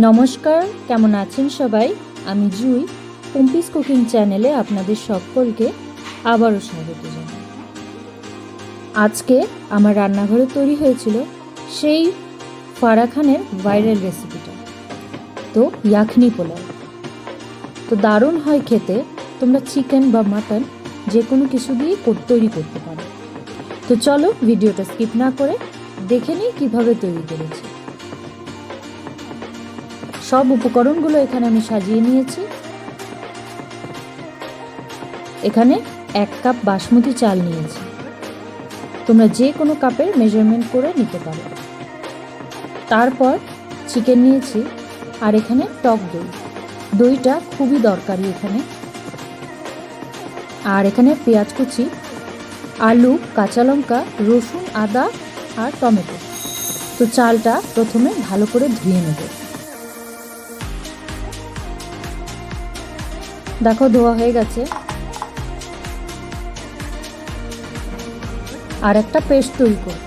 নমস্কার, কেমন আছেন সবাই? আমি জুই, পম্পিস কুকিং চ্যানেলে আপনাদের সকলকে আবারও স্বাগত জানাই। আজকে আমার রান্নাঘরে তৈরি হয়েছিল সেই ফারাহ খানের ভাইরাল রেসিপিটা, তো ইয়াখনি পোলাও। তো দারুণ হয় খেতে। তোমরা চিকেন বা মাটন যে কোনো কিছু দিয়ে তৈরি করতে পারো। তো চলো ভিডিওটা স্কিপ না করে দেখে নিই কীভাবে তৈরি করেছি। সব উপকরণগুলো এখানে আমি সাজিয়ে নিয়েছি। এখানে 1 কাপ বাসমতি চাল নিয়েছি, তোমরা যে কোনো কাপের মেজারমেন্ট করে নিতে পারো। তারপর চিকেন নিয়েছি, আর এখানে টক দইটা খুবই দরকারি এখানে। আর এখানে পেঁয়াজ কুচি, আলু, কাঁচা লঙ্কা, রসুন, আদা আর টমেটো। তো চালটা প্রথমে ভালো করে ধুয়ে নেব। দেখো ধোয়া হয়ে গেছে। আর একটা পেস্ট তৈরি করব,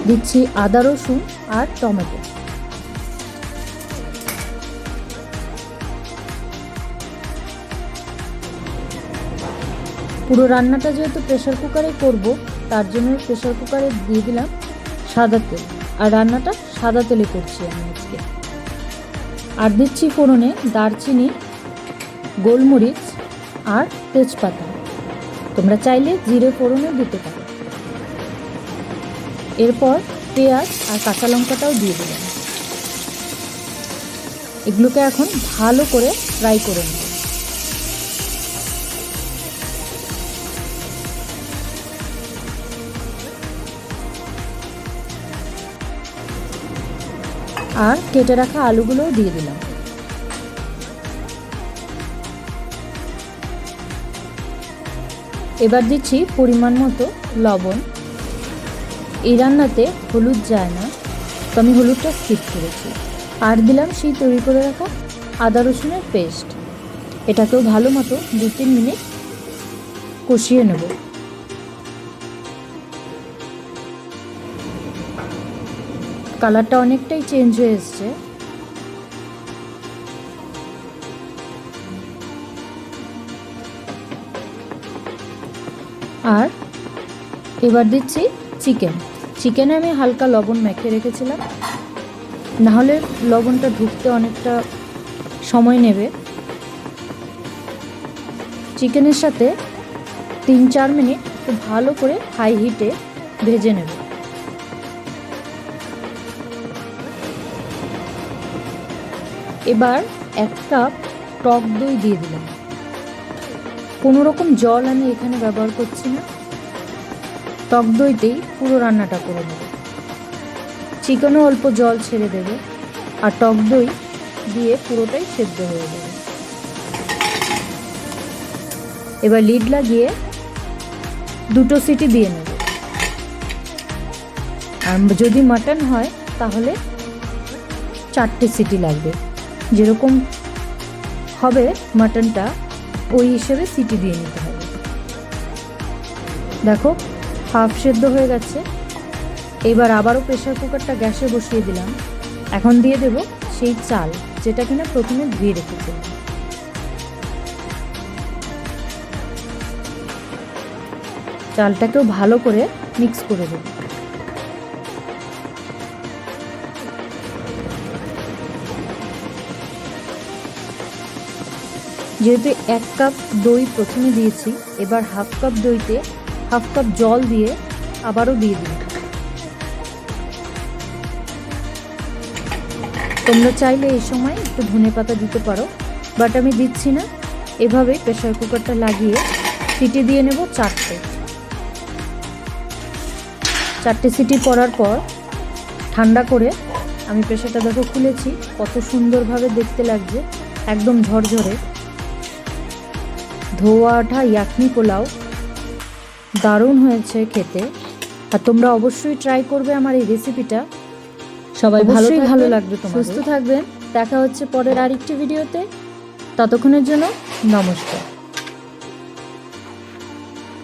দিচ্ছি আদা, রসুন আর টমেটো। পুরো রান্নাটা যেহেতু প্রেসার কুকারে করব, তার জন্য প্রেসার কুকারে দিয়ে দিলাম সাদা তেল। আর রান্নাটা সাদা তেলে করছি আমি আজকে। আর দিচ্ছি ফোড়নে দারচিনি, গোলমরিচ আর তেজপাতা। তোমরা চাইলে জিরে ফোড়নে দিতে পারো। এরপর পেঁয়াজ আর কাঁচা লঙ্কাটাও দিয়ে দিলাম। এগুলোকে এখন ভালো করে ফ্রাই করে নেব। আর কেটে রাখা আলুগুলোও দিয়ে দিলাম। এবার দিচ্ছি পরিমাণ মতো লবণ। এই রান্নাতে হলুদ যায় না, তো আমি হলুদটা স্কিপ করেছি। আর দিলাম সেই তৈরি করে রাখা আদা রসুনের পেস্ট। এটাকেও ভালো মতো 2-3 মিনিট কষিয়ে নেব। কালারটা অনেকটাই চেঞ্জ হয়ে এসছে। আর এবার দিচ্ছি চিকেনে আমি হালকা লবণ মেখে রেখেছিলাম, নাহলে লবণটা ঢুকতে অনেকটা সময় নেবে। চিকেনের সাথে 3-4 মিনিট একটু ভালো করে হাই হিটে ভেজে নেব। এবার 1 কাপ টক দই দিয়ে দিলাম। কোনো রকম জল আমি এখানে ব্যবহার করছি না, টক দইতেই পুরো রান্নাটা করে নেব। চিকেনও অল্প জল ছেড়ে দেবে, আর টক দই দিয়ে পুরোটাই সেদ্ধ হয়ে যাবে। এবার লিড লাগিয়ে 2 সিটি দিয়ে নেব। আর যদি মাটন হয় তাহলে 4টে সিটি লাগবে। যেরকম হবে মাটনটা ওই হিসেবে সিটি দিয়ে নিতে হবে। দেখো হাফ সেদ্ধ হয়ে গেছে। এবার আবারও প্রেসার কুকারটা গ্যাসে বসিয়ে দিলাম। এখন দিয়ে দেব সেই চাল, যেটা কিনা প্রথমে ধুয়ে রেখেছিলাম। চালটাকেও ভালো করে মিক্স করে দেব। যেহেতু 1 কাপ দই প্রথমে দিয়েছি, এবার হাফ কাপ দইতে হাফ কাপ জল দিয়ে আবারও দিয়ে দিই। তোমরা চাইলে এই সময় একটু ধনেপাতা দিতে পারো, বাট আমি দিচ্ছি না। এভাবে প্রেসার কুকারটা লাগিয়ে সিটি দিয়ে নেব 4টে সিটি পড়ার পর ঠান্ডা করে আমি প্রেসারটা দেখো খুলেছি, কত সুন্দরভাবে দেখতে লাগছে, একদম ঝরঝরে। ধোয়া ওঠা ইয়াখনি পোলাও দারুণ হয়েছে খেতে। আর তোমরা অবশ্যই ট্রাই করবে আমার এই রেসিপিটা। সবাই ভালো লাগবে, সুস্থ থাকবেন। দেখা হচ্ছে পরের আরেকটি ভিডিওতে। ততক্ষণের জন্য নমস্কার।